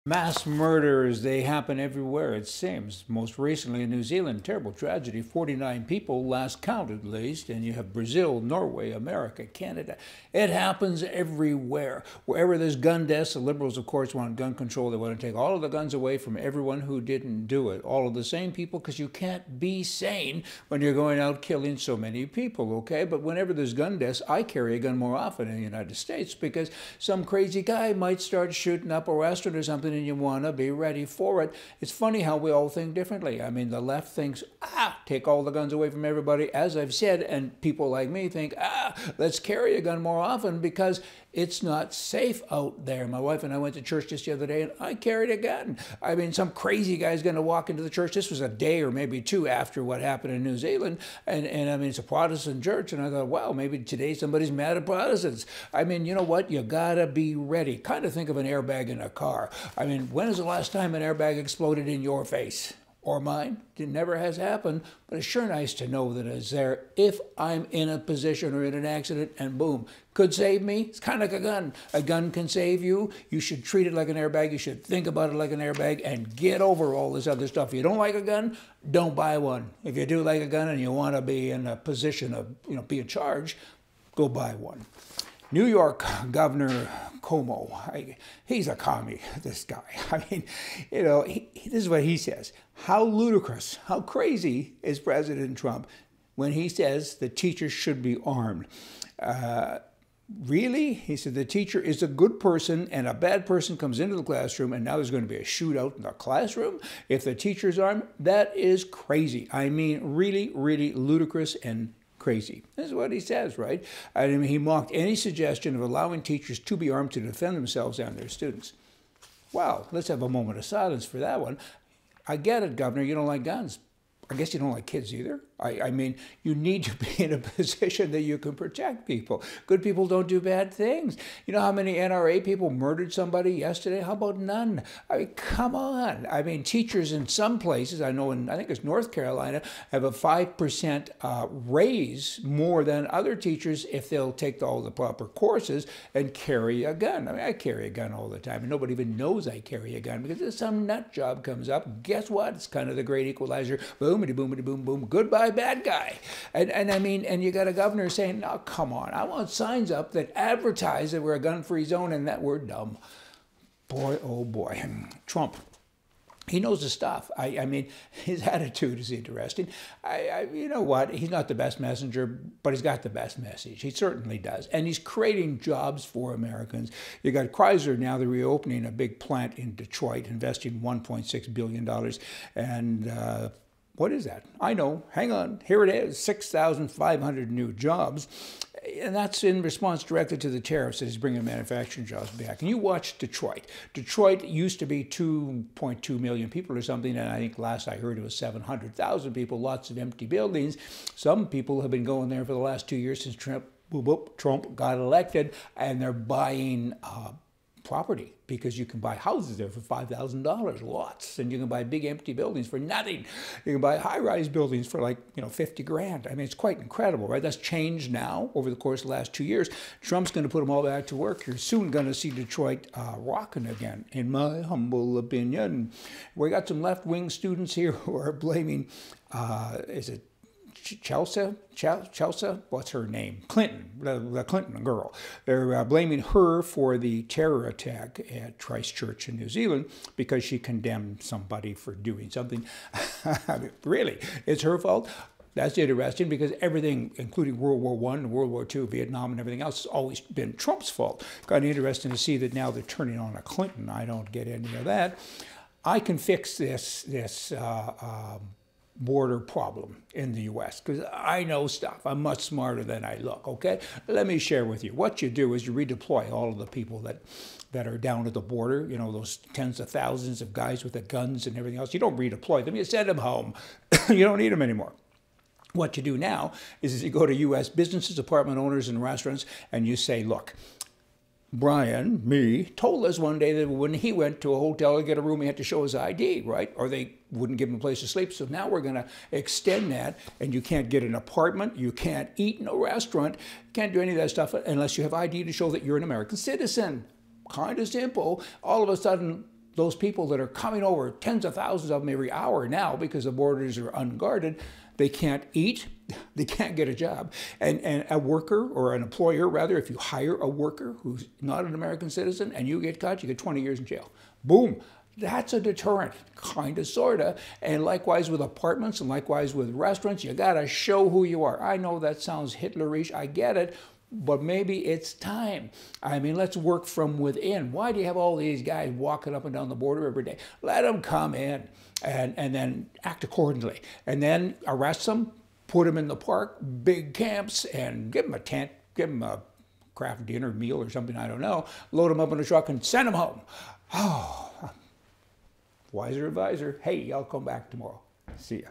Mass murders, they happen everywhere, it seems. Most recently in New Zealand, terrible tragedy, 49 people, last counted at least, and you have Brazil, Norway, America, Canada. It happens everywhere. Wherever there's gun deaths, the Liberals, of course, want gun control. They want to take all of the guns away from everyone who didn't do it. All of the same people, because you can't be sane when you're going out killing so many people, okay? But whenever there's gun deaths, I carry a gun more often in the United States because some crazy guy might start shooting up a restaurant or something, and you want to be ready for it. It's funny how we all think differently. I mean, the left thinks, take all the guns away from everybody, as I've said, and people like me think, let's carry a gun more often because it's not safe out there. My wife and I went to church just the other day, and I carried a gun. I mean, some crazy guy's going to walk into the church. This was a day or maybe two after what happened in New Zealand, and I mean, it's a Protestant church, and I thought, wow, maybe today somebody's mad at Protestants. I mean, you know what? You got to be ready. Kind of think of an airbag in a car. I mean, when is the last time an airbag exploded in your face? Or mine? It never has happened, but it's sure nice to know that it's there if I'm in a position or in an accident and boom, could save me. It's kind of like a gun. A gun can save you. You should treat it like an airbag. You should think about it like an airbag and get over all this other stuff. If you don't like a gun, don't buy one. If you do like a gun and you want to be in a position of, be in charge, go buy one. New York Governor Cuomo, he's a commie, this guy. I mean, this is what he says. How ludicrous, how crazy is President Trump when he says the teachers should be armed? Really? He said the teacher is a good person and a bad person comes into the classroom and now there's going to be a shootout in the classroom if the teacher's armed? That is crazy. I mean, really, really ludicrous and crazy. This is what he says, right? I mean, he mocked any suggestion of allowing teachers to be armed to defend themselves and their students. Wow, let's have a moment of silence for that one. I get it, Governor, you don't like guns. I guess you don't like kids either. I mean, you need to be in a position that you can protect people. Good people don't do bad things. You know how many NRA people murdered somebody yesterday? How about none? I mean, come on. I mean, teachers in some places, I know I think it's North Carolina, have a 5% raise more than other teachers if they'll take all the proper courses and carry a gun. I mean, I carry a gun all the time, and nobody even knows I carry a gun because if some nut job comes up, guess what? It's kind of the great equalizer. Boomity, boomity, boom, boom. Goodbye, bad guy. And I mean, and you got a governor saying, no, come on, I want signs up that advertise that we're a gun-free zone and that we're dumb. Boy, oh boy. Trump, he knows the stuff. I mean, his attitude is interesting. You know what? He's not the best messenger, but he's got the best message. He certainly does. And he's creating jobs for Americans. You got Chrysler now, they're reopening a big plant in Detroit, investing $1.6 billion. And what is that? I know. Hang on. Here it is. 6,500 new jobs. And that's in response directly to the tariffs that is bringing manufacturing jobs back. And you watch Detroit. Detroit used to be 2.2 million people or something, and I think last I heard it was 700,000 people, lots of empty buildings. Some people have been going there for the last 2 years since Trump got elected, and they're buying property because you can buy houses there for $5,000, lots, and you can buy big empty buildings for nothing. You can buy high-rise buildings for like 50 grand. I mean, it's quite incredible, right? That's changed now over the course of the last 2 years. Trump's going to put them all back to work. You're soon going to see Detroit rocking again, in my humble opinion. We got some left-wing students here who are blaming, is it Chelsea, what's her name? Clinton, the Clinton girl. They're blaming her for the terror attack at Christchurch in New Zealand because she condemned somebody for doing something. I mean, really, it's her fault? That's interesting because everything, including World War I and World War II, Vietnam and everything else, has always been Trump's fault. Kind of interesting to see that now they're turning on a Clinton. I don't get any of that. I can fix this border problem in the U.S. because I know stuff. I'm much smarter than I look, okay? Let me share with you. What you do is you redeploy all of the people that are down at the border, those tens of thousands of guys with the guns and everything else. You don't redeploy them. You send them home. You don't need them anymore. What you do now is you go to U.S. businesses, apartment owners, and restaurants, and you say, look, Brian, told us one day that when he went to a hotel to get a room, he had to show his ID, right? Or they wouldn't give him a place to sleep. So now we're going to extend that, and you can't get an apartment, you can't eat in a restaurant, can't do any of that stuff unless you have ID to show that you're an American citizen. Kind of simple. All of a sudden, those people that are coming over, tens of thousands of them every hour now because the borders are unguarded, they can't eat, they can't get a job. And a worker, or an employer rather, if you hire a worker who's not an American citizen and you get caught, you get 20 years in jail. Boom. That's a deterrent, kind of, sort of. And likewise with apartments and likewise with restaurants, you got to show who you are. I know that sounds Hitlerish, I get it, but maybe it's time. I mean, let's work from within. Why do you have all these guys walking up and down the border every day? Let them come in and then act accordingly. And then arrest them, put them in the park, big camps, and give them a tent, give them a craft dinner meal or something, I don't know, load them up in a truck and send them home. Oh, wiser advisor. Hey, I'll come back tomorrow. See ya.